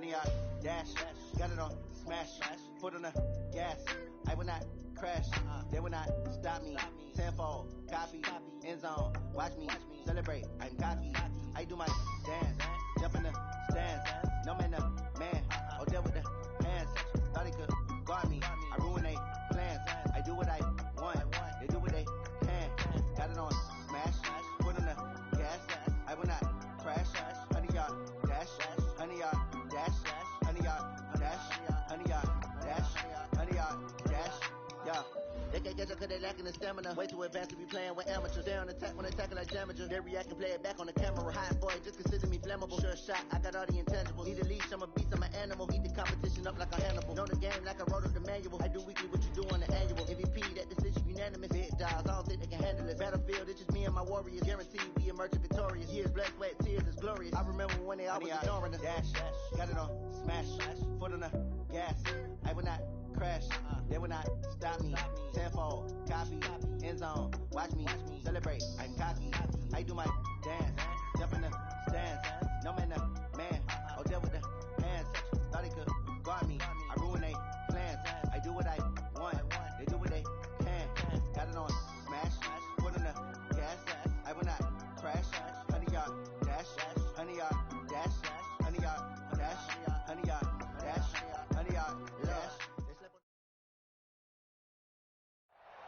100-yard dash. Got it on smash. Foot on the gas. I will not crash. They will not stop me. Tenfold, copy, end zone. Watch me celebrate. I'm cocky. I do my dance. Jump in the stands. No man, man. Oh, deal with the hands. Thought he could guard me. I ruin they plans. I do what I want. They do what they can. Got it on smash. Foot on the gas. I will not crash. 100-yard dash. 100-yard dash. 100-yard dash. 100-yard dash. 100-yard dash. Yeah. They can't catch up cause they lacking the stamina. Way too advanced to be playing with amateurs. They on attack when attacking like damager. They react and play it back on the camera. Hot boy, just consider me flammable. Sure shot, I got all the intangibles. Need a leash, I'm a beast, I'm an animal. Eat the competition up like a Hannibal. Know the game like I wrote up the manual. I do weekly what you do on the annual. MVP, that decision unanimous. Big dogs, I don't think they can handle it. Battlefield, it's just me and my warriors. Guaranteed we emerge victorious. Years, blood, sweat, tears, it's glorious. I remember when they always ignoring us. Dash, got it on smash. Foot on the gas. I will not crash. They will not stop me. Tenfold, copy, end zone. Watch me celebrate. I'm cocky. I do my dance. Jump in the stands. No man, man. Oh, deal with the hands. Thought he could guard me. I ruin they plans. I do what I want. They do what they can. Got it on smash. Foot on the gas. I will not crash. 100-yard dash. 100-yard dash. 100-yard dash. 100-yard dash. 100-yard dash.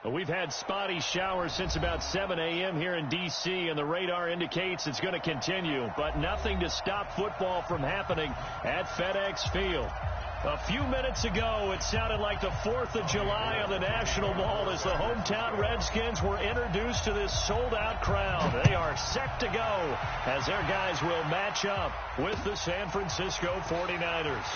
We've had spotty showers since about 7 a.m. here in D.C., and the radar indicates it's going to continue, but nothing to stop football from happening at FedEx Field. A few minutes ago, it sounded like the 4th of July on the National Mall as the hometown Redskins were introduced to this sold-out crowd. They are set to go as their guys will match up with the San Francisco 49ers.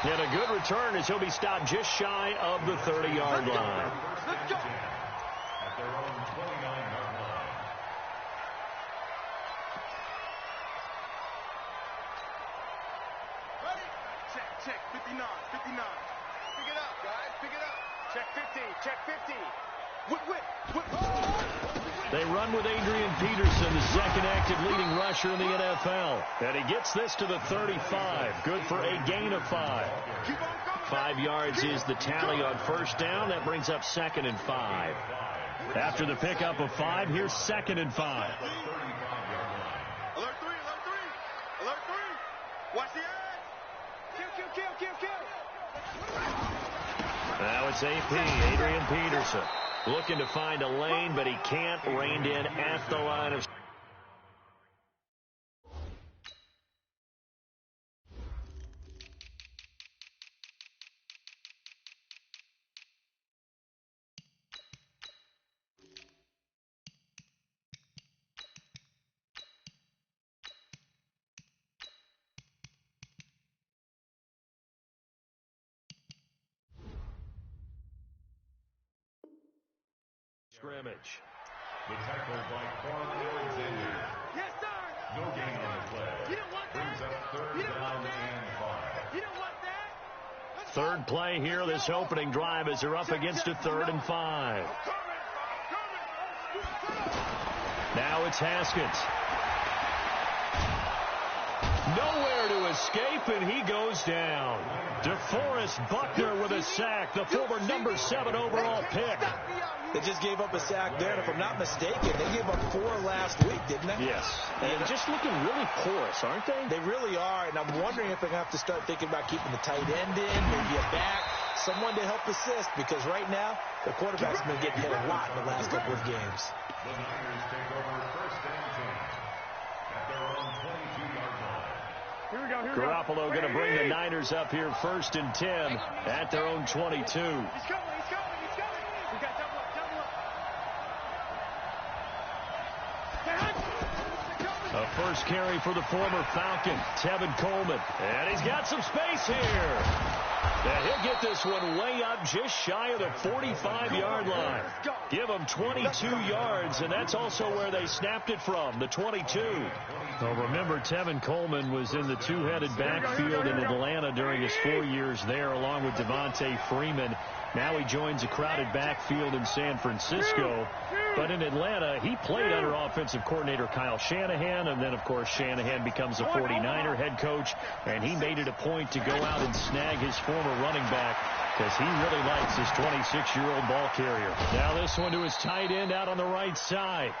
And a good return as he'll be stopped just shy of the 30-yard line. Let's go. At their own 29-yard line. Ready? Check. 59. Pick it up, guys. Pick it up. Check 50. Check 50. Whip. They run with Adrian Peterson, the second active leading rusher in the NFL. And he gets this to the 35. Good for a gain of 5. 5 yards is the tally on first down. That brings up 2nd and 5. After the pickup of 5, here's 2nd and 5. Alert 3. Watch the edge. Kill. Now it's AP, Adrian Peterson. Looking to find a lane, but he can't. Reined in at the line of scrimmage. The tackle by Quan Alexander. Yes, sir. No gain on the play. You don't want that. Brings up 3rd down and 5. You don't want that. Third play here, this opening drive as they're up against a 3rd and 5. Now it's Haskins. Nowhere to escape, and he goes down. DeForest Buckner with a sack, the former number 7 overall pick. They just gave up a sack there, and if I'm not mistaken, they gave up 4 last week, didn't they? Yes. And just looking really porous, aren't they? They really are, and I'm wondering if they're going to have to start thinking about keeping the tight end in, maybe a back, someone to help assist, because right now, the quarterback's been getting hit a lot in the last couple of games. The Niners take over 1st and 10 at their own 22-yard line. Here we go. Garoppolo going to bring the Niners up here 1st and 10 at their own 22. He's coming. We got double up. A first carry for the former Falcon, Tevin Coleman. And he's got some space here. And he'll get this one way up just shy of the 45-yard line. Give him 22 yards, and that's also where they snapped it from, the 22. Well, remember, Tevin Coleman was in the two-headed backfield in Atlanta during his 4 years there, along with Devontae Freeman. Now he joins a crowded backfield in San Francisco. But in Atlanta, he played under offensive coordinator Kyle Shanahan. And then, of course, Shanahan becomes a 49er head coach. And he made it a point to go out and snag his former running back because he really likes his 26-year-old ball carrier. Now this one to his tight end out on the right side.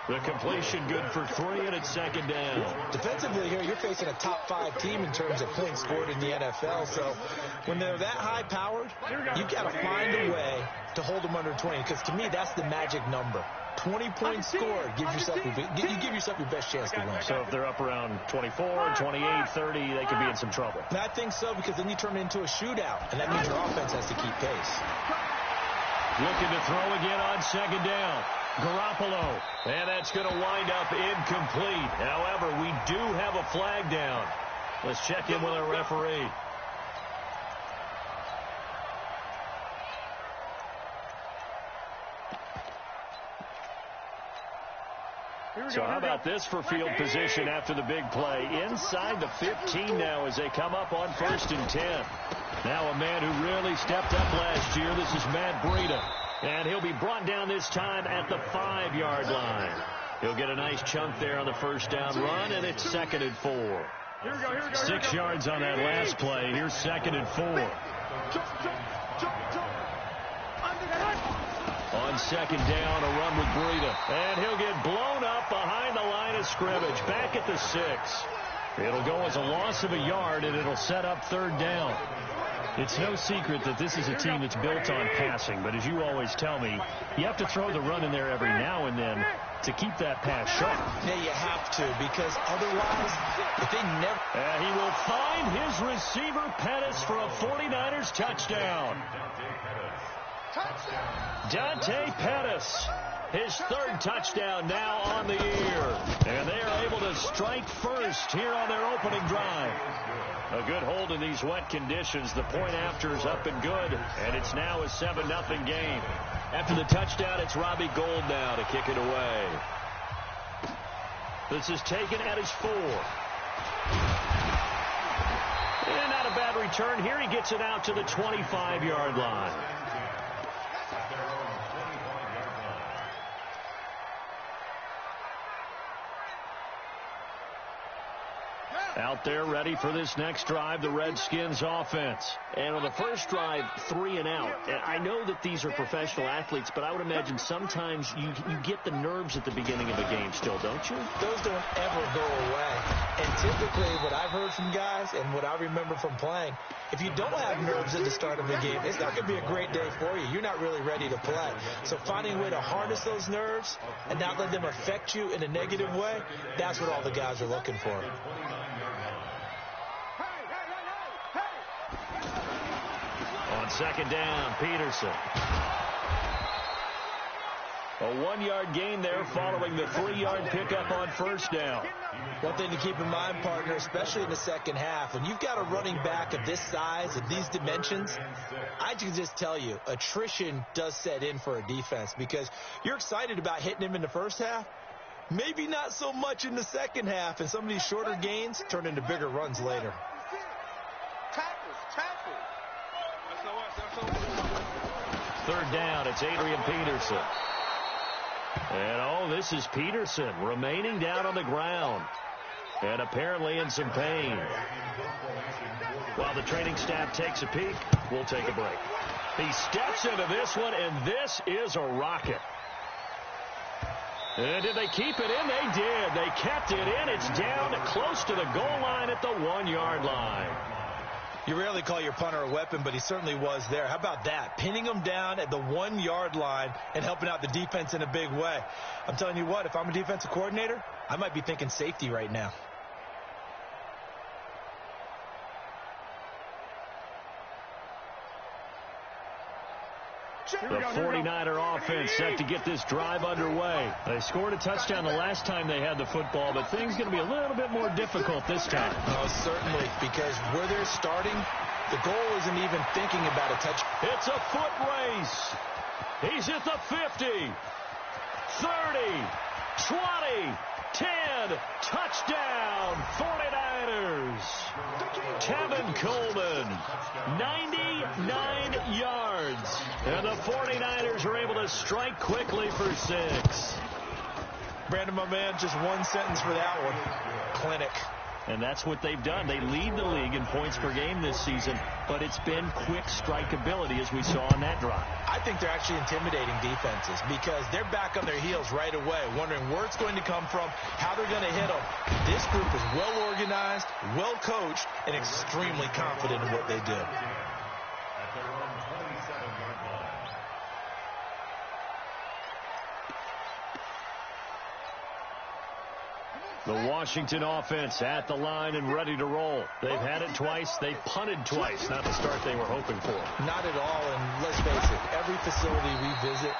The completion good for 3, and it's 2nd down. Defensively here, you're facing a top 5 team in terms of points scored in the NFL. So when they're that high-powered, you got to find a way to hold them under 20. Because to me, that's the magic number. 20 points scored. You give yourself your best chance to win. So if they're up around 24, 28, 30, they could be in some trouble. And I think so, because then you turn it into a shootout, and that means your offense has to keep pace. Looking to throw again on 2nd down. Garoppolo, and that's going to wind up incomplete. However, we do have a flag down. Let's check in with our referee. So how about this for field position after the big play? Inside the 15 now as they come up on 1st and 10. Now a man who really stepped up last year. This is Matt Breida. And he'll be brought down this time at the 5-yard line. He'll get a nice chunk there on the 1st down run, and it's 2nd and 4. 6 yards on that last play. Here's 2nd and 4. On 2nd down, a run with Breida. And he'll get blown up behind the line of scrimmage. Back at the 6. It'll go as a loss of a yard, and it'll set up 3rd down. It's no secret that this is a team that's built on passing, but as you always tell me, you have to throw the run in there every now and then to keep that pass sharp. Yeah, you have to, because otherwise, if they never... He will find his receiver, Pettis, for a 49ers touchdown. Dante Pettis, his 3rd touchdown now on the year. And they are able to strike first here on their opening drive. A good hold in these wet conditions. The point after is up and good, and it's now a 7-0 game. After the touchdown, it's Robbie Gould now to kick it away. This is taken at his 4. And not a bad return here. He gets it out to the 25-yard line. Out there ready for this next drive, the Redskins offense. And on the first drive, 3 and out. And I know that these are professional athletes, but I would imagine sometimes you get the nerves at the beginning of a game still, don't you? Those don't ever go away. And typically what I've heard from guys and what I remember from playing, if you don't have nerves at the start of the game, it's not going to be a great day for you. You're not really ready to play. So finding a way to harness those nerves and not let them affect you in a negative way, that's what all the guys are looking for. On 2nd down, Peterson. A 1-yard gain there following the 3-yard pickup on 1st down. One thing to keep in mind, partner, especially in the second half, when you've got a running back of this size, of these dimensions, I can just tell you, attrition does set in for a defense because you're excited about hitting him in the first half, maybe not so much in the second half, and some of these shorter gains turn into bigger runs later. Third down, it's Adrian Peterson. And, this is Peterson remaining down on the ground and apparently in some pain. While the training staff takes a peek, we'll take a break. He steps into this one, and this is a rocket. And did they keep it in? They did. They kept it in. It's down close to the goal line at the 1-yard line. You rarely call your punter a weapon, but he certainly was there. How about that? Pinning him down at the 1-yard line and helping out the defense in a big way. I'm telling you what, if I'm a defensive coordinator, I might be thinking safety right now. The 49er offense set to get this drive underway. They scored a touchdown the last time they had the football, but things going to be a little bit more difficult this time. Oh, certainly, because where they're starting, the goal isn't even thinking about a touch. It's a foot race. He's at the 50, 30, 20, 10, touchdown, 49ers. Tevin Coleman, 99 yards. yards. And the 49ers are able to strike quickly for 6. Brandon, my man, just one sentence for that one. Clinic. And that's what they've done. They lead the league in points per game this season, but it's been quick strikeability as we saw on that drive. I think they're actually intimidating defenses because they're back on their heels right away, wondering where it's going to come from, how they're going to hit them. This group is well organized, well coached, and extremely confident in what they do. At their own 27-yard line. The Washington offense at the line and ready to roll. They've had it twice. They punted twice. Not the start they were hoping for. Not at all, and let's face it, every facility we visit,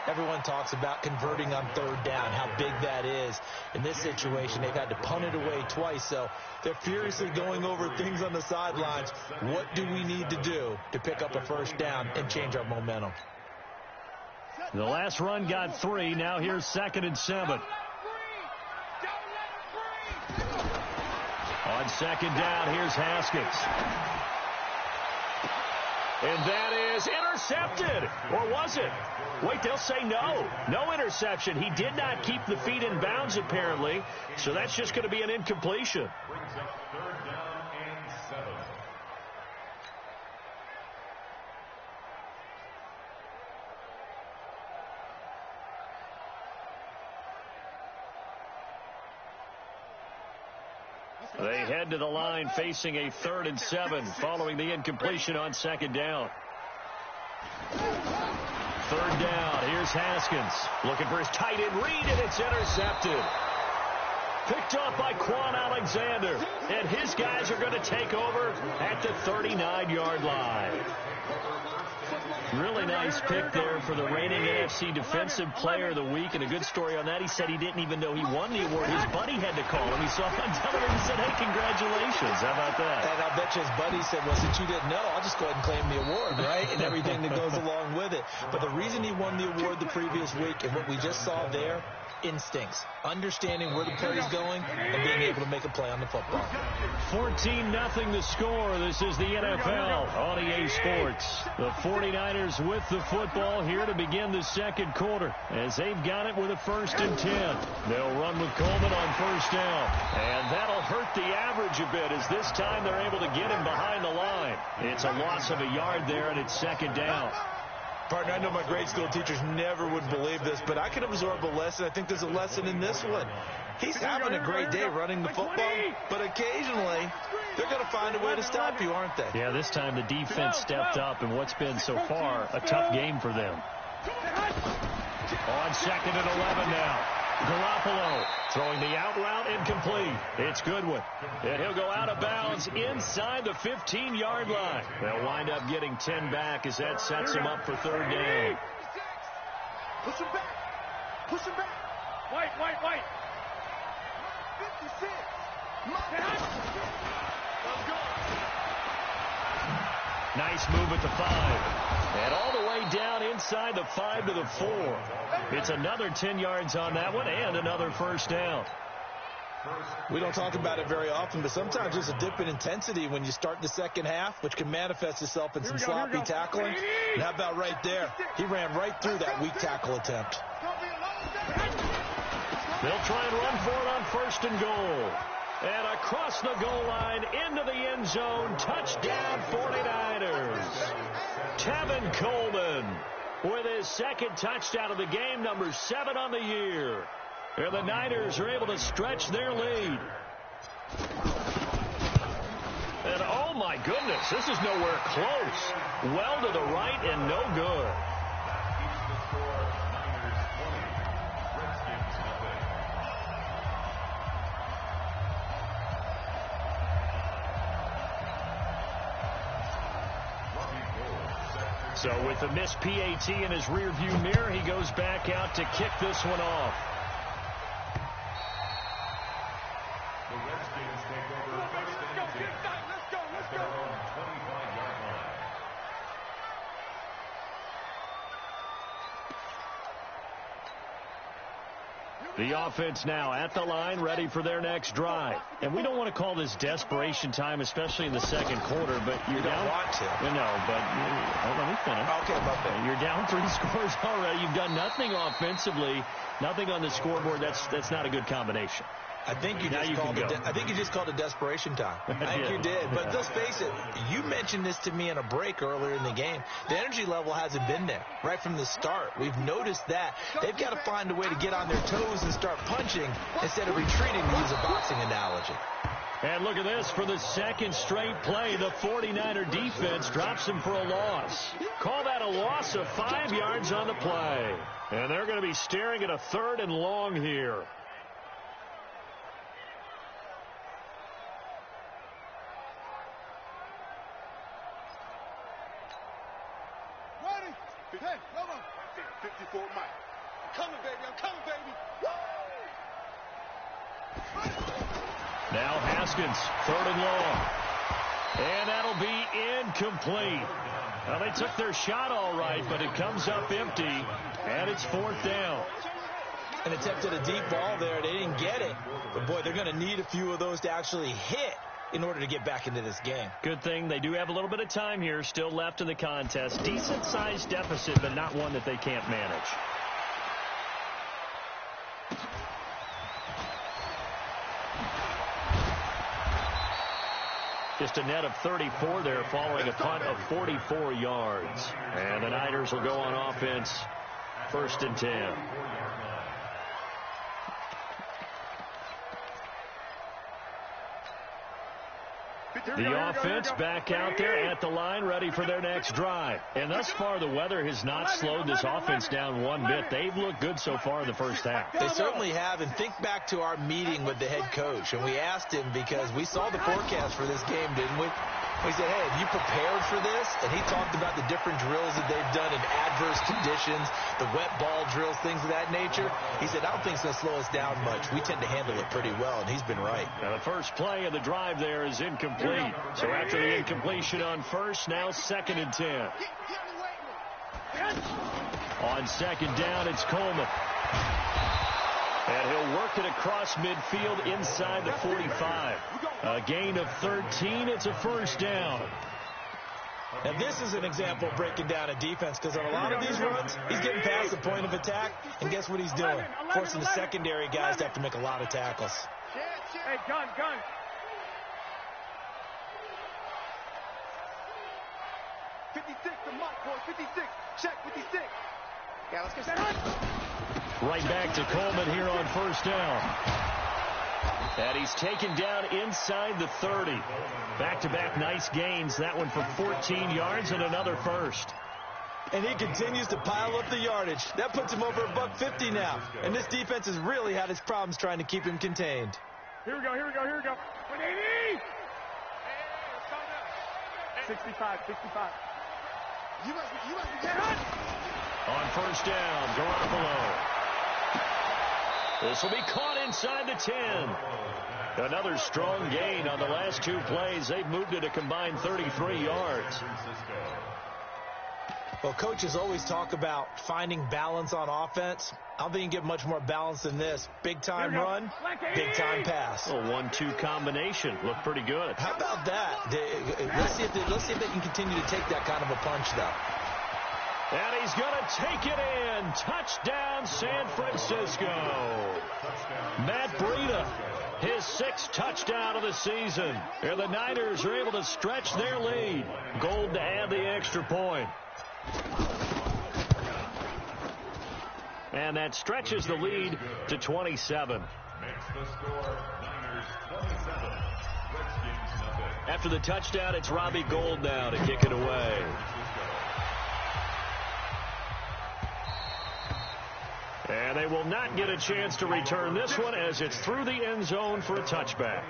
everyone talks about converting on third down, how big that is. In this situation, they've had to punt it away twice, so they're furiously going over things on the sidelines. What do we need to do to pick up a first down and change our momentum? The last run got 3. Now here's 2nd and 7. On 2nd down, here's Haskins. And that is intercepted. Or was it? Wait, they'll say no. No interception. He did not keep the feet in bounds, apparently. So that's just going to be an incompletion. Brings up 3rd down and 7. They head to the line facing a 3rd and 7 following the incompletion on 2nd down. 3rd down. Here's Haskins looking for his tight end read, and it's intercepted. Picked up by Quan Alexander, and his guys are going to take over at the 39-yard line. Really nice pick there for the reigning NFC Defensive Player of the Week, and a good story on that. He said he didn't even know he won the award. His buddy had to call him. He saw him on television and said, hey, congratulations. How about that? And I bet you his buddy said, well, since you didn't know, I'll just go ahead and claim the award, right? And everything that goes along with it. But the reason he won the award the previous week and what we just saw there, instincts, understanding where the play is going, and being able to make a play on the football. 14-0 the score. This is the NFL on EA Sports. The 49ers with the football here to begin the 2nd quarter as they've got it with a 1st and 10. They'll run with Coleman on 1st down, and that'll hurt the average a bit as this time they're able to get him behind the line. It's a loss of a yard there, and it's 2nd down. Partner, I know my grade school teachers never would believe this, but I can absorb a lesson. I think there's a lesson in this one. He's having a great day running the football, but occasionally they're going to find a way to stop you, aren't they? Yeah, this time the defense stepped up in what's been so far a tough game for them. On 2nd and 11 now. Garoppolo throwing the out route incomplete. It's Goodwin. And he'll go out of bounds inside the 15-yard line. They'll wind up getting 10 back as that sets him up for 3rd down. Push him back. Push him back. White. 56. Let's go. Nice move at the 5. And all the way down inside the 5 to the 4. It's another 10 yards on that one and another 1st down. We don't talk about it very often, but sometimes there's a dip in intensity when you start the 2nd half, which can manifest itself in some sloppy tackling. And how about right there? He ran right through that weak tackle attempt. They'll try and run for it on 1st and goal. And across the goal line into the end zone. Touchdown 49ers. Tevin Coleman with his 2nd touchdown of the game, number 7 on the year. And the Niners are able to stretch their lead. And oh my goodness, this is nowhere close. Well to the right and no good. Keeps the score, Niners 20, Redskins nothing. So with the missed PAT in his rearview mirror, he goes back out to kick this one off. The Redskins take over 1st and 10 at their own 25-yard line. The offense now at the line, ready for their next drive. And we don't want to call this desperation time, especially in the second quarter, but you're down. You don't want to. No, but let me finish. Okay, my bad. You're down 3 scores already. You've done nothing offensively, nothing on the scoreboard. That's not a good combination. I think you just called it desperation time. I think you did. But let's face it, you mentioned this to me in a break earlier in the game. The energy level hasn't been there right from the start. We've noticed that. They've got to find a way to get on their toes and start punching instead of retreating, to use a boxing analogy. And look at this. For the second straight play, the 49er defense drops him for a loss. Call that a loss of 5 yards on the play. And they're going to be staring at a 3rd and long here. Hey, come on. 54 Mike. I'm coming, baby. I'm coming, baby. Woo! Now Haskins, 3rd and long. And that'll be incomplete. Well, they took their shot all right, but it comes up empty, and it's 4th down. An attempt at a deep ball there. They didn't get it. But, boy, they're going to need a few of those to actually hit in order to get back into this game. Good thing they do have a little bit of time here still left in the contest. Decent-sized deficit, but not one that they can't manage. Just a net of 34 there following a punt of 44 yards. And the Niners will go on offense, 1st and 10. The offense back out there at the line, ready for their next drive. And thus far, the weather has not slowed this offense down one bit. They've looked good so far in the first half. They certainly have. And think back to our meeting with the head coach. And we asked him, because we saw the forecast for this game, didn't we? We said, hey, have you prepared for this? And he talked about the different drills that they've done in adverse conditions, the wet ball drills, things of that nature. He said, I don't think it's going to slow us down much. We tend to handle it pretty well, and he's been right. Now, the first play of the drive there is incomplete. So after the incompletion on first, now 2nd and 10. On 2nd down, it's Coleman. And he'll work it across midfield inside the 45. A gain of 13. It's a 1st down. Now, this is an example of breaking down a defense, because on a lot of these runs, he's getting past the point of attack, and guess what he's doing? Forcing the secondary guys to have to make a lot of tackles. Hey, gun. 56 to Mike, boy. 56. Check 56. Yeah, let's get that. Right back to Coleman here on 1st down. And he's taken down inside the 30. Back-to-back nice gains. That one for 14 yards and another 1st. And he continues to pile up the yardage. That puts him over $150 now. And this defense has really had its problems trying to keep him contained. Here we go. 180. 65. You must be hot. On 1st down, Garoppolo. This will be caught inside the 10. Another strong gain on the last 2 plays. They've moved it a combined 33 yards. Well, coaches always talk about finding balance on offense. I don't think you can get much more balance than this. Big-time run, big-time pass. A 1-2 combination. Looked pretty good. How about that? Let's see if they can continue to take that kind of a punch, though. And he's going to take it in. Touchdown, San Francisco. Matt Breida, his 6th touchdown of the season. And the Niners are able to stretch their lead. Gold to add the extra point. And that stretches the lead to 27. Makes the score Niners 27. Redskins nothing. After the touchdown, it's Robbie Gould now to kick it away. And they will not get a chance to return this one as it's through the end zone for a touchback.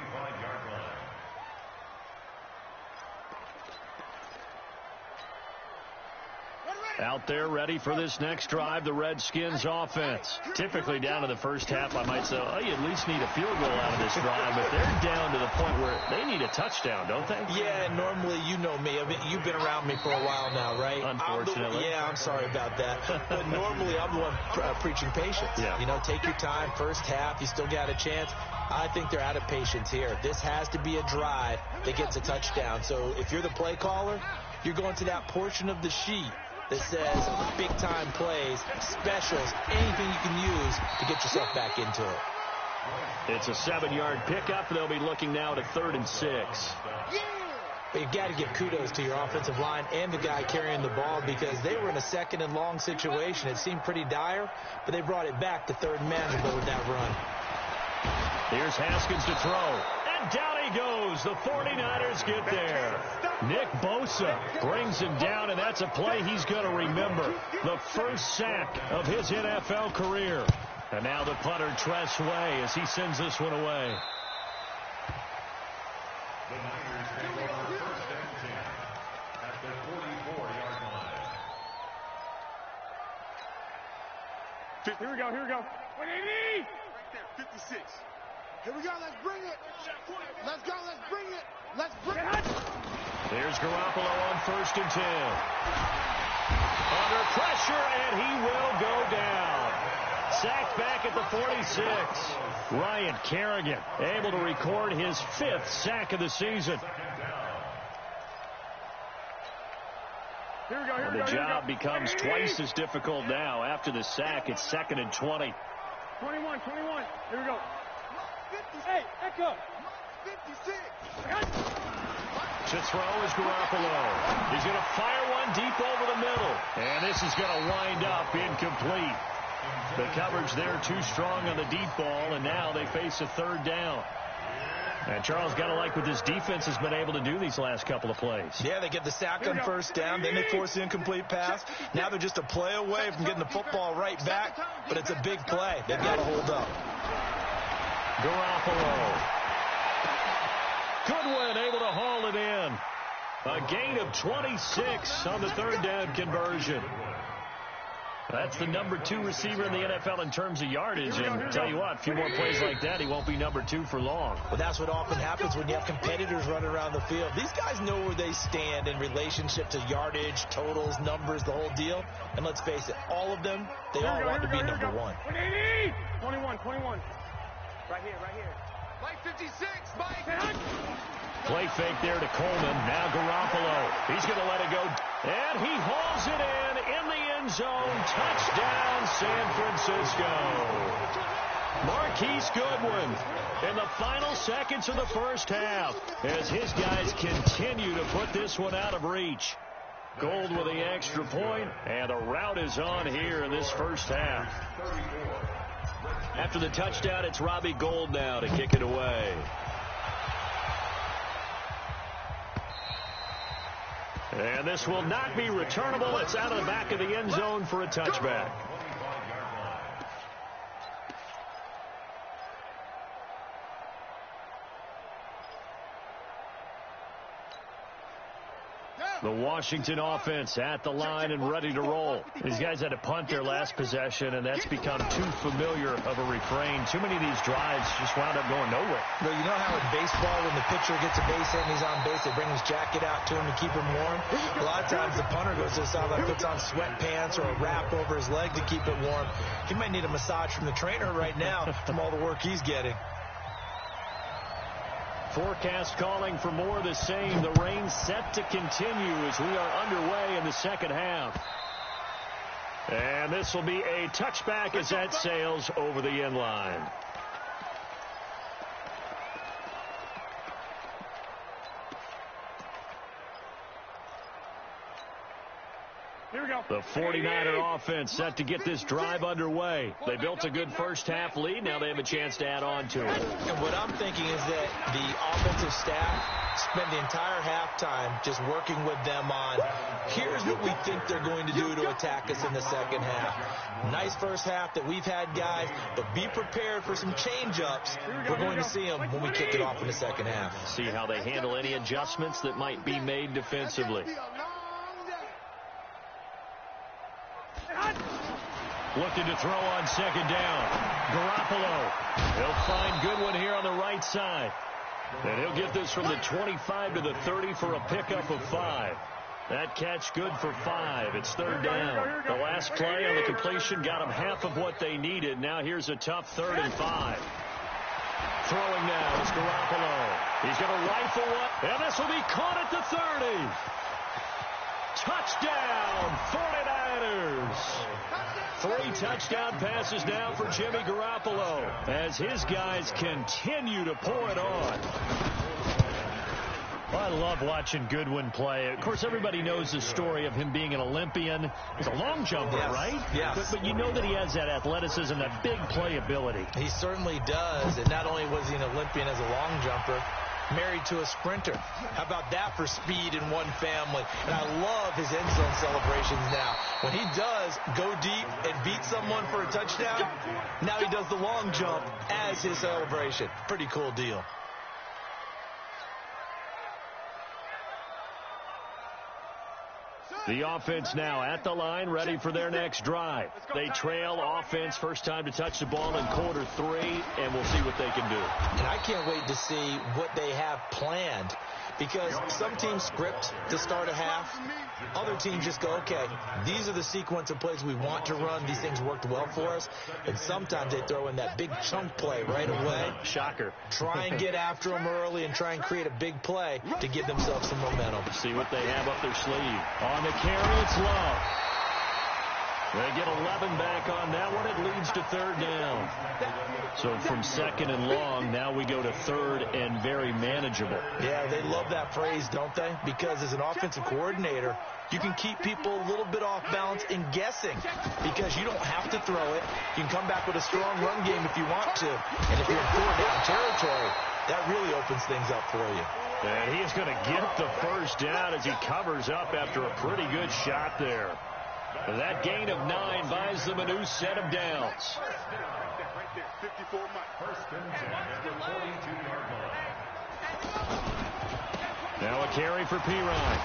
Out there ready for this next drive, the Redskins offense. Typically down to the first half, I might say, oh, you at least need a field goal out of this drive, but they're down to the point where they need a touchdown, don't they? Yeah, normally, you know me. I mean, you've been around me for a while now, right? Unfortunately. I'm sorry about that. But normally, I'm the one preaching patience. Yeah. You know, take your time. First half, you still got a chance. I think they're out of patience here. This has to be a drive that gets a touchdown. So if you're the play caller, you're going to that portion of the sheet that says big-time plays, specials, anything you can use to get yourself back into it. It's a 7-yard pickup. They'll be looking now to 3rd and 6. But you've got to give kudos to your offensive line and the guy carrying the ball because they were in a 2nd and long situation. It seemed pretty dire, but they brought it back to 3rd and manageable with that run. Here's Haskins to throw. And down he goes. The 49ers get there. Nick Bosa brings him down, and that's a play he's going to remember. The first sack of his NFL career. And now the punter, Tress Way, as he sends this one away. The Niners take over 1st and 10 at the 44-yard line. Here we go. 180! Right there, 56. Here we go, let's bring it. Let's go, let's bring it. Let's bring it. There's Garoppolo on 1st and 10. Under pressure, and he will go down. Sacked back at the 46. Ryan Kerrigan able to record his 5th sack of the season. Here we go. The job becomes twice as difficult now. After the sack, it's 2nd and 20. 21. Here we go. Hey, Echo. 56. To throw is Garoppolo. He's going to fire one deep over the middle. And this is going to wind up incomplete. The coverage there too strong on the deep ball, and now they face a 3rd down. And Charles, got to like what this defense has been able to do these last couple of plays. Yeah, they get the sack on 1st down, then they force the incomplete pass. Now they're just a play away from getting the football right back, but it's a big play. They've got to hold up. Garoppolo. Goodwin able to haul it in. A gain of 26 on the 3rd down conversion. That's the number 2 receiver in the NFL in terms of yardage. And tell you what, a few more plays like that, he won't be number 2 for long. Well, that's what often happens when you have competitors running around the field. These guys know where they stand in relationship to yardage, totals, numbers, the whole deal. And let's face it, all of them, they all want to be number 1. 180! 21. Right here. Mike 56, Mike. Play fake there to Coleman. Now Garoppolo. He's going to let it go. And he hauls it in the end zone. Touchdown, San Francisco. Marquise Goodwin in the final seconds of the first half as his guys continue to put this one out of reach. Gold with the extra point, and the route is on here in this first half. After the touchdown, it's Robbie Gould now to kick it away. And this will not be returnable. It's out of the back of the end zone for a touchback. The Washington offense at the line and ready to roll. These guys had to punt their last possession, and that's become too familiar of a refrain. Too many of these drives just wound up going nowhere. Well, you know how in baseball, when the pitcher gets a base hit and he's on base, they bring his jacket out to him to keep him warm? A lot of times the punter goes to the sideline, puts on sweatpants or a wrap over his leg to keep it warm. He might need a massage from the trainer right now from all the work he's getting. Forecast calling for more of the same. The rain set to continue as we are underway in the second half. And this will be a touchback as that sails over the end line. Here we go. The 49er offense set to get this drive underway. They built a good first half lead. Now they have a chance to add on to it. And what I'm thinking is that the offensive staff spend the entire halftime just working with them on, here's what we think they're going to do to attack us in the second half. Nice first half that we've had, guys, but be prepared for some change-ups. We're going to see them when we kick it off in the second half. See how they handle any adjustments that might be made defensively. Looking to throw on second down. Garoppolo. He'll find Goodwin here on the right side. And he'll get this from the 25 to the 30 for a pickup of 5. That catch good for 5. It's third down. The last play on the completion got them half of what they needed. Now here's a tough 3rd and 5. Throwing now is Garoppolo. He's going to rifle one, and this will be caught at the 30. Touchdown, 49ers. 3 touchdown passes now for Jimmy Garoppolo as his guys continue to pour it on. Well, I love watching Goodwin play. Of course, everybody knows the story of him being an Olympian. He's a long jumper, right? Yes. But you know that he has that athleticism, that big play ability. He certainly does. And not only was he an Olympian as a long jumper, married to a sprinter. How about that for speed in one family? And I love his end zone celebrations now. When he does go deep and beat someone for a touchdown, now he does the long jump as his celebration. Pretty cool deal. The offense now at the line, ready for their next drive. They trail offense, first time to touch the ball in quarter 3, and we'll see what they can do. And I can't wait to see what they have planned, because some teams script to start a half. Other teams just go, okay, these are the sequence of plays we want to run. These things worked well for us. And sometimes they throw in that big chunk play right away. Shocker. Try and get after them early and try and create a big play to give themselves some momentum. See what they have up their sleeve. On the carry, it's Love. They get 11 back on that one. It leads to 3rd down. So from 2nd and long, now we go to 3rd and very manageable. Yeah, they love that phrase, don't they? Because as an offensive coordinator, you can keep people a little bit off balance and guessing, because you don't have to throw it. You can come back with a strong run game if you want to. And if you're in 4th-down territory, that really opens things up for you. And he is going to get the first down as he covers up after a pretty good shot there. That gain of 9 buys them a new set of downs. Now a carry for Pirine.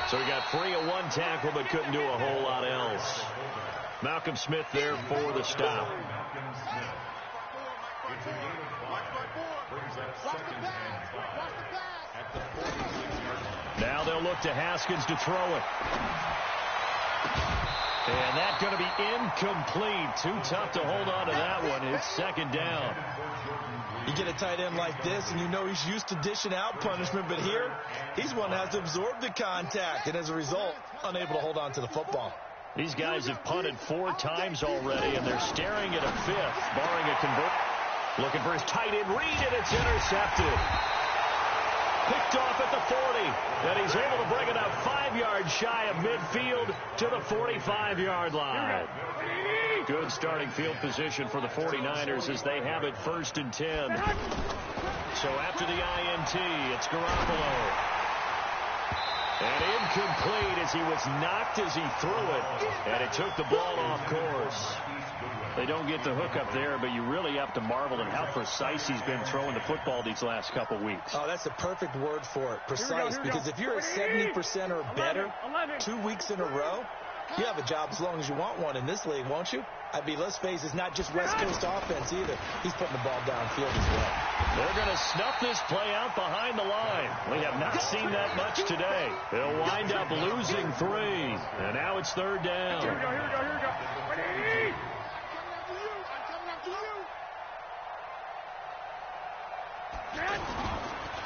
So he got free of 1 tackle but couldn't do a whole lot else. Malcolm Smith there for the stop. Now they'll look to Haskins to throw it. And that's going to be incomplete. Too tough to hold on to that one. It's 2nd down. You get a tight end like this, and you know he's used to dishing out punishment, but here, he's one that has to absorb the contact, and as a result, unable to hold on to the football. These guys have punted 4 times already, and they're staring at a 5th, barring a convert. Looking for his tight end read, and it's intercepted. Picked off at the 40, and he's able to bring it up 5 yards shy of midfield to the 45-yard line. Good starting field position for the 49ers as they have it 1st and 10. So after the INT, it's Garoppolo. And incomplete as he was knocked as he threw it, and it took the ball off course. They don't get the hook up there, but you really have to marvel at how precise he's been throwing the football these last couple weeks. Oh, that's the perfect word for it, precise, because if you're at 70% or better 2 weeks in a row, you have a job as long as you want one in this league, won't you? I mean, let's face it, it's not just West Coast offense either. He's putting the ball downfield as well. They're going to snuff this play out behind the line. We have not seen that much today. They'll wind up losing 3. And now it's 3rd down. Here we go. Ready?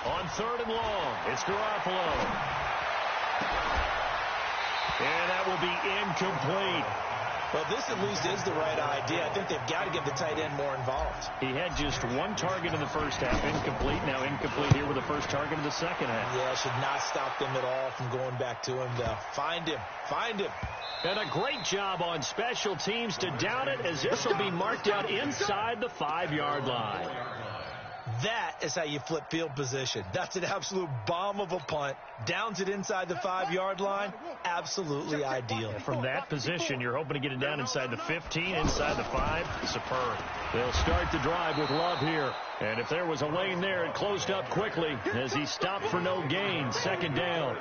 On 3rd and long, it's Garoppolo. And that will be incomplete. Well, this at least is the right idea. I think they've got to get the tight end more involved. He had just 1 target in the first half, incomplete. Now incomplete here with the first target in the second half. Yeah, should not stop them at all from going back to him to find him. And a great job on special teams to down it, as this will be marked out inside the 5-yard line. That is how you flip field position. That's an absolute bomb of a punt. Downs it inside the 5-yard line. Absolutely ideal. From that position, you're hoping to get it down inside the 15, inside the 5. Superb. They'll start the drive with Love here. And if there was a lane there, it closed up quickly as he stopped for no gain. 2nd down.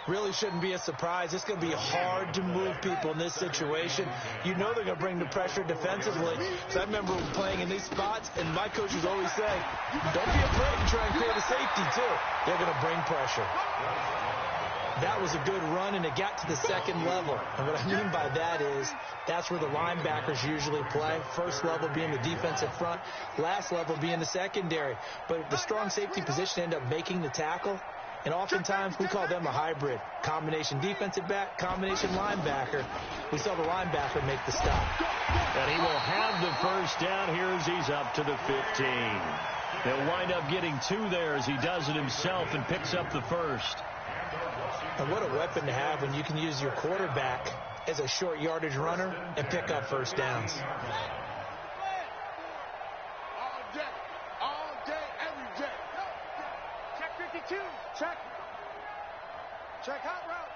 really shouldn't be a surprise. It's going to be hard to move people in this situation. You know they're going to bring the pressure defensively. So I remember playing in these spots, and my coaches always say, don't be afraid to try and create a safety, too. They're going to bring pressure. That was a good run, and it got to the second level. And what I mean by that is that's where the linebackers usually play. First level being the defensive front, last level being the secondary. But the strong safety position ended up making the tackle, and oftentimes we call them a hybrid. Combination defensive back, combination linebacker. We saw the linebacker make the stop. And he will have the first down here as he's up to the 15. He'll wind up getting 2 there as he does it himself and picks up the first. And what a weapon to have when you can use your quarterback as a short yardage runner and pick up first downs. All day, every day. Check 52. Check hot route.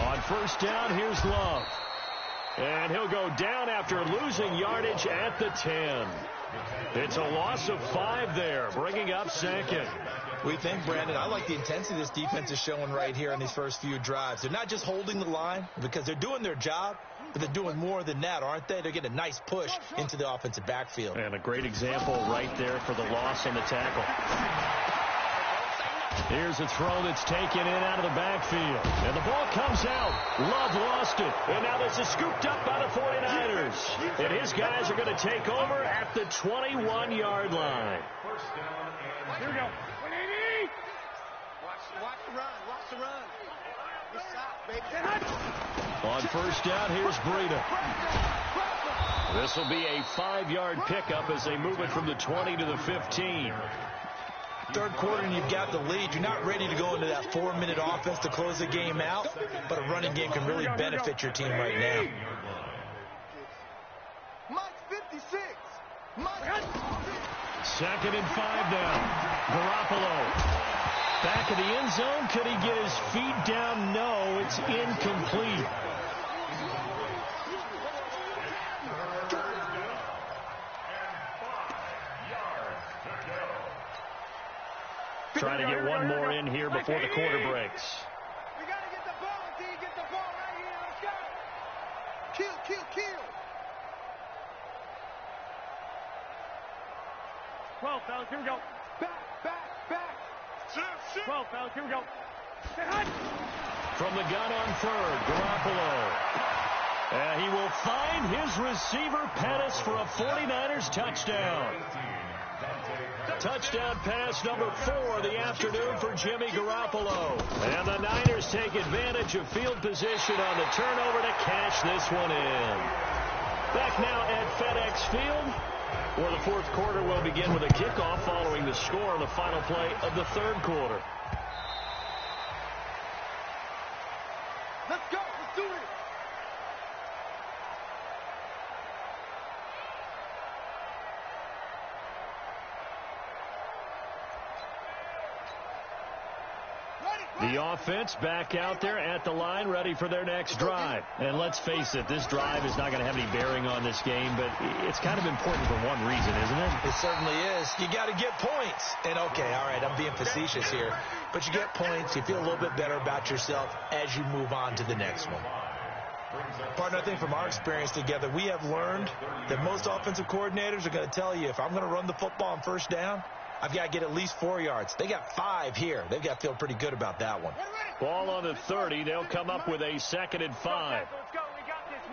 On first down, here's Love. And he'll go down after losing yardage at the 10. It's a loss of 5 there, bringing up second. We think, Brandon, I like the intensity this defense is showing right here on these first few drives. They're not just holding the line because they're doing their job, but they're doing more than that, aren't they? They're getting a nice push into the offensive backfield. And a great example right there for the loss on the tackle. Here's a throw that's taken in out of the backfield. And the ball comes out. Love lost it. And now this is scooped up by the 49ers. And his guys are going to take over at the 21-yard line. Here we go. 180. Watch the run. Watch the run. Good shot, baby. On first down, here's Breida. This will be a 5-yard pickup as they move it from the 20 to the 15. Third quarter and you've got the lead. You're not ready to go into that 4-minute offense to close the game out, but a running game can really benefit your team right now. Mike 56. Second and 5 now. Garoppolo. Back of the end zone. Could he get his feet down? No, it's incomplete. Trying to get one more in here before the quarter breaks. We got to get the ball, D. Get the ball right here. Let's go. Kill. 12, fellas. Here we go. Back. 12, fellas. Here we go. From the gun on third, Garoppolo. And he will find his receiver, Pettis, for a 49ers touchdown. Touchdown pass number 4 of the afternoon for Jimmy Garoppolo. And the Niners take advantage of field position on the turnover to cash this one in. Back now at FedEx Field, where the fourth quarter will begin with a kickoff following the score on the final play of the third quarter. Let's go. Let's do it. The offense back out there at the line, ready for their next drive. And let's face it, this drive is not going to have any bearing on this game, but it's kind of important for one reason, isn't it? It certainly is. You got to get points. And, okay, all right, I'm being facetious here. But you get points, you feel a little bit better about yourself as you move on to the next one. Partner, I think from our experience together, we have learned that most offensive coordinators are going to tell you, if I'm going to run the football on first down, I've got to get at least 4 yards. They got 5 here. They've got to feel pretty good about that one. Ball on the 30. They'll come up with a second and 5. Let's go. We got this.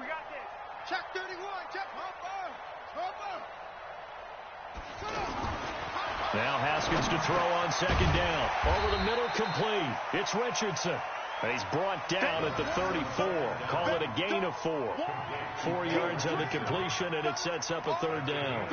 Check 31. Check. Now Haskins to throw on second down. Over the middle, complete. It's Richardson. He's brought down at the 34. Call it a gain of 4. 4 yards on the completion, and it sets up a third down.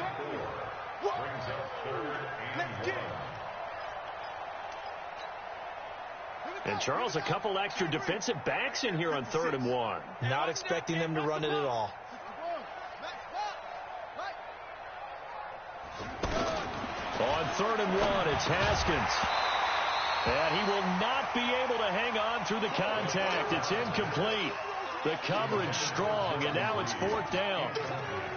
And Charles, a couple extra defensive backs in here on 3rd and 1. Not expecting them to run it at all. On 3rd and 1, it's Haskins. And he will not be able to hang on through the contact. It's incomplete. The coverage strong, and now it's 4th down.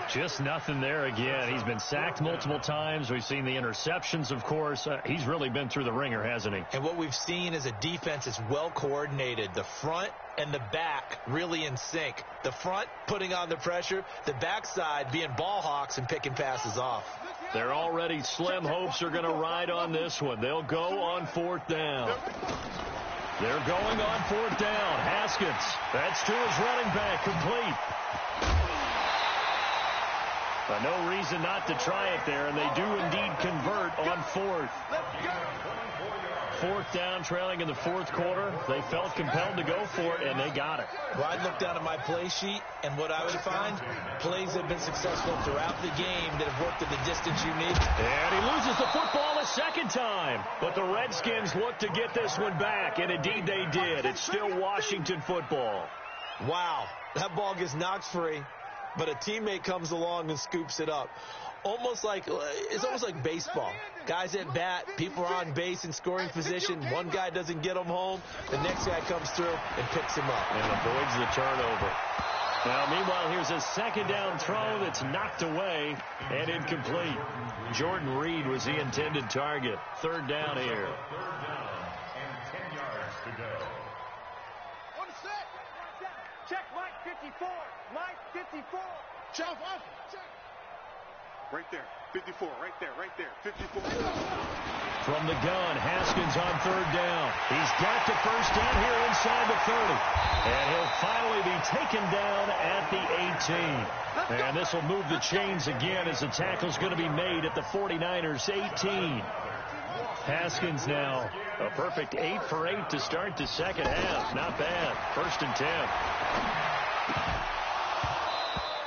Just nothing there again. He's been sacked multiple times. We've seen the interceptions, of course. He's really been through the ringer, hasn't he? And what we've seen is a defense that's well coordinated. The front and the back really in sync. The front putting on the pressure, the backside being ball hawks and picking passes off. They're already slim hopes are going to ride on this one. They'll go on 4th down. They're going on 4th down. Haskins. That's to his running back. Complete. No reason not to try it there, and they do indeed convert on 4th. 4th down, trailing in the 4th quarter. They felt compelled to go for it, and they got it. Well, I'd look down at my play sheet, and what I would find, plays have been successful throughout the game that have worked at the distance you need. And he loses the football a second time. But the Redskins look to get this one back, and indeed they did. It's still Washington football. Wow, that ball gets knocked free, but a teammate comes along and scoops it up. It's almost like baseball. Guys at bat, people are on base in scoring position. One guy doesn't get them home. The next guy comes through and picks him up. And avoids the turnover. Now, meanwhile, here's a 2nd down throw that's knocked away and incomplete. Jordan Reed was the intended target. 3rd down here. 3rd down and 10 yards to go. On the set. Check Mike 54. Mike 54. Check off. Check. Right there. 54. Right there. 54. From the gun, Haskins on 3rd down. He's got to 1st down here inside the 30. And he'll finally be taken down at the 18. And this will move the chains again as the tackle's going to be made at the 49ers 18. Haskins now a perfect 8 for 8 to start the 2nd half. Not bad. 1st and 10.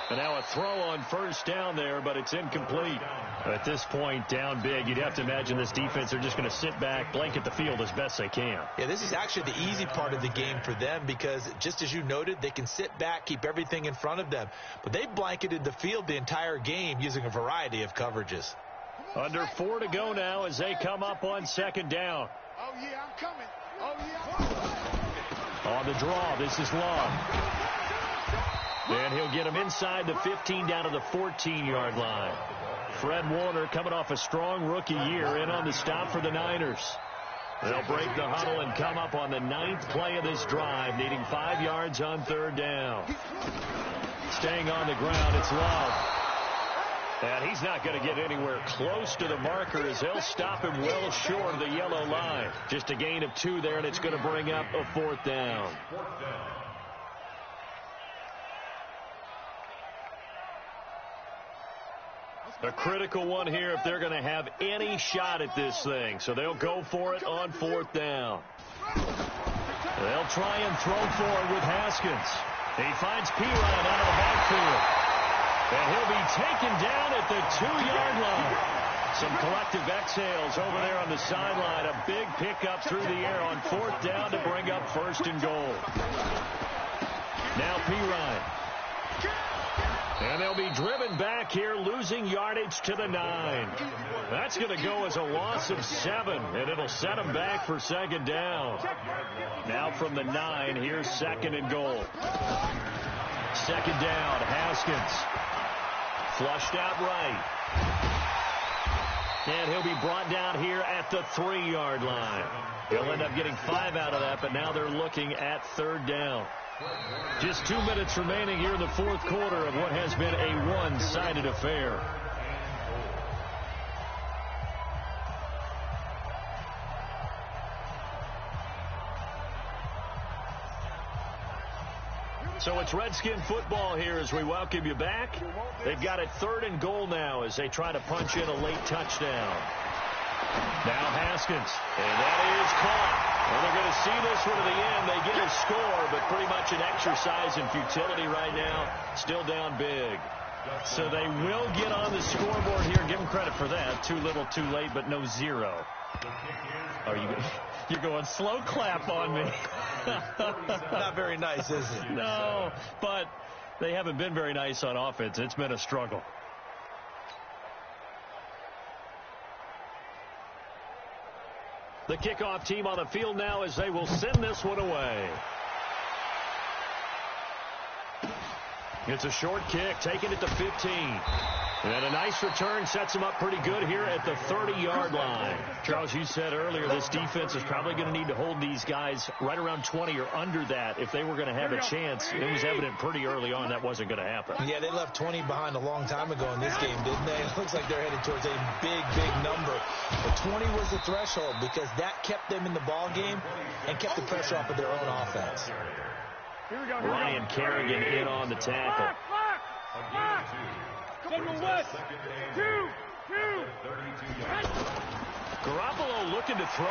And now a throw on 1st down there, but it's incomplete. At this point, down big, you'd have to imagine this defense are just going to sit back, blanket the field as best they can. Yeah, this is actually the easy part of the game for them because, just as you noted, they can sit back, keep everything in front of them. But they blanketed the field the entire game using a variety of coverages. Under 4 to go now as they come up on 2nd down. Oh, yeah, I'm coming. Oh, yeah, I'm coming. On the draw, this is Long. And he'll get him inside the 15 down to the 14-yard line. Fred Warner coming off a strong rookie year in on the stop for the Niners. They'll break the huddle and come up on the 9th play of this drive, needing 5 yards on 3rd down. Staying on the ground, it's Love. And he's not going to get anywhere close to the marker as they'll stop him well short of the yellow line. Just a gain of 2 there, and it's going to bring up a 4th down. A critical one here if they're going to have any shot at this thing. So they'll go for it on 4th down. They'll try and throw for it with Haskins. He finds Pirine out of the backfield. And he'll be taken down at the 2-yard line. Some collective exhales over there on the sideline. A big pickup through the air on 4th down to bring up 1st and goal. Now Pirine. And they'll be driven back here, losing yardage to the 9. That's going to go as a loss of 7, and it'll set them back for 2nd down. Now from the 9, here's 2nd and goal. 2nd down, Haskins. Flushed out right. And he'll be brought down here at the 3-yard line. He'll end up getting 5 out of that, but now they're looking at 3rd down. Just 2 minutes remaining here in the 4th quarter of what has been a one-sided affair. So it's Redskin football here as we welcome you back. They've got it 3rd and goal now as they try to punch in a late touchdown. Now Haskins, and that is caught. Well, they're going to see this one to the end. They get a score, but pretty much an exercise in futility right now. Still down big. So they will get on the scoreboard here. Give them credit for that. Too little, too late, but no 0. Are you're going slow clap on me. Not very nice, is it? No, but they haven't been very nice on offense. It's been a struggle. The kickoff team on the field now as they will send this one away. It's a short kick, taking it to 15. And a nice return sets him up pretty good here at the 30-yard line. Charles, you said earlier this defense is probably going to need to hold these guys right around 20 or under that if they were going to have a chance. It was evident pretty early on that wasn't going to happen. Yeah, they left 20 behind a long time ago in this game, didn't they? It looks like they're headed towards a big, big number. But 20 was the threshold because that kept them in the ball game and kept the pressure off of their own offense. Ryan Kerrigan in on the tackle. Garoppolo looking to throw.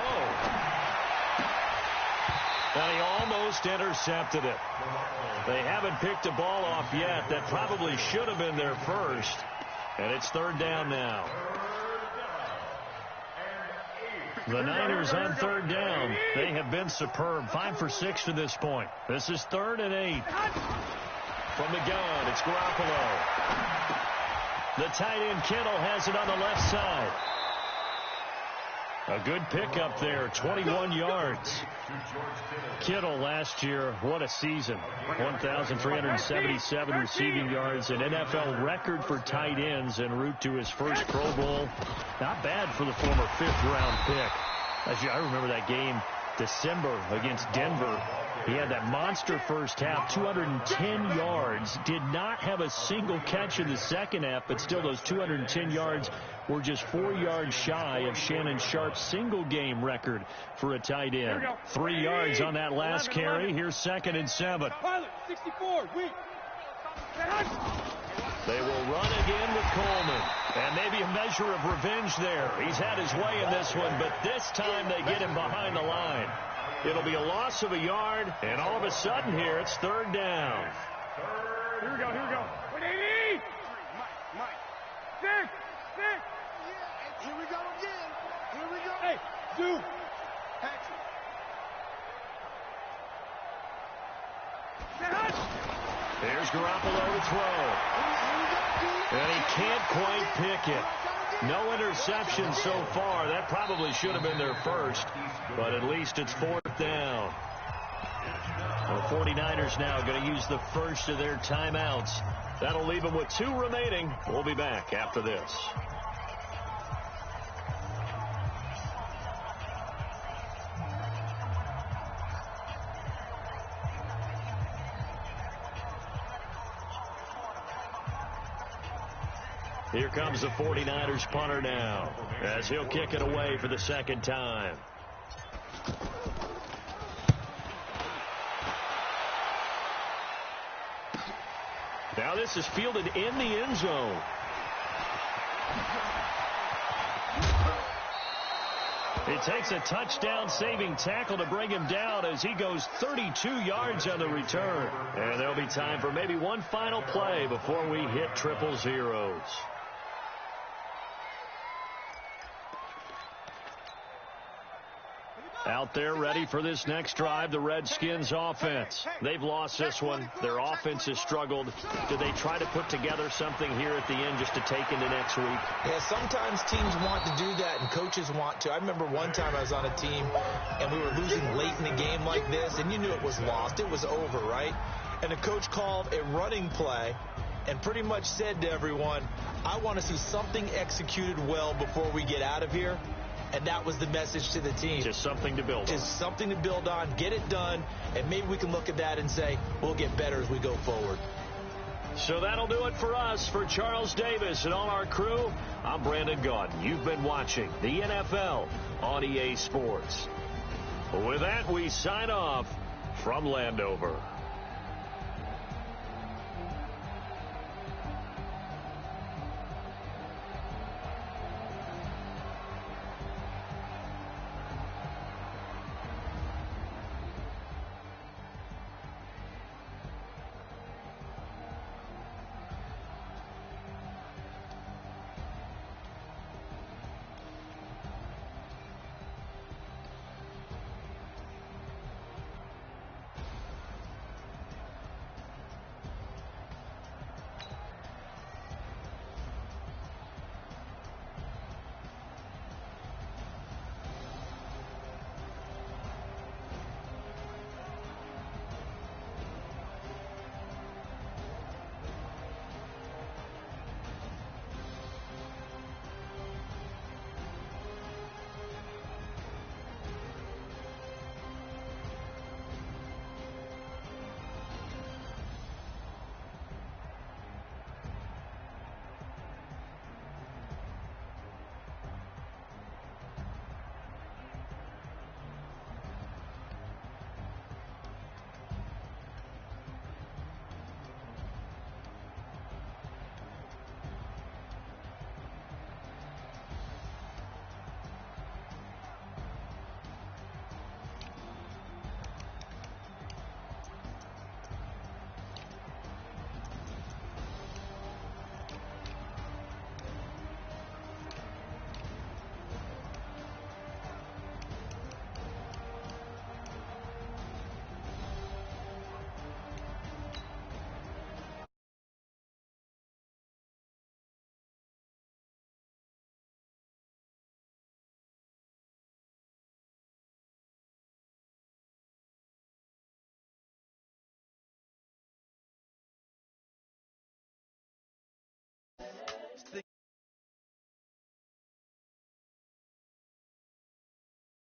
And he almost intercepted it. They haven't picked a ball off yet. That probably should have been their first. And it's third down now. The Niners on third down. They have been superb. 5 for 6 to this point. This is 3rd and 8. From the gun, it's Garoppolo. The tight end Kittle has it on the left side. A good pickup there, 21 yards. Kittle last year, what a season. 1,377 receiving yards, an NFL record for tight ends en route to his first Pro Bowl. Not bad for the former 5th-round pick. I remember that game, December against Denver. He had that monster first half, 210 yards. Did not have a single catch in the second half, but still those 210 yards were just 4 yards shy of Shannon Sharp's single-game record for a tight end. 3 yards on that last carry. Here's 2nd and 7. They will run again with Coleman. And maybe a measure of revenge there. He's had his way in this one, but this time they get him behind the line. It'll be a loss of a yard, and all of a sudden here, it's 3rd down. Here we go. 180! Mike. 6! Here we go again. Hey, Zoo! Patrick. There's Garoppolo to throw. And he can't quite pick it. No interception so far. That probably should have been their first, but at least it's 4th down. The 49ers now going to use the first of their timeouts. That'll leave them with 2 remaining. We'll be back after this. Here comes the 49ers punter now, as he'll kick it away for the 2nd time. Now this is fielded in the end zone. It takes a touchdown-saving tackle to bring him down as he goes 32 yards on the return. And there'll be time for maybe one final play before we hit triple zeros. Out there ready for this next drive, the Redskins offense. They've lost this one. Their offense has struggled. Do they try to put together something here at the end just to take into next week? Yeah, sometimes teams want to do that and coaches want to. I remember one time I was on a team and we were losing late in the game like this, and you knew it was lost. It was over, right? And the coach called a running play and pretty much said to everyone, I want to see something executed well before we get out of here. And that was the message to the team. Just something to build on. Just something to build on, get it done, and maybe we can look at that and say, we'll get better as we go forward. So that'll do it for us. For Charles Davis and all our crew, I'm Brandon Gaudin. You've been watching the NFL on EA Sports. With that, we sign off from Landover.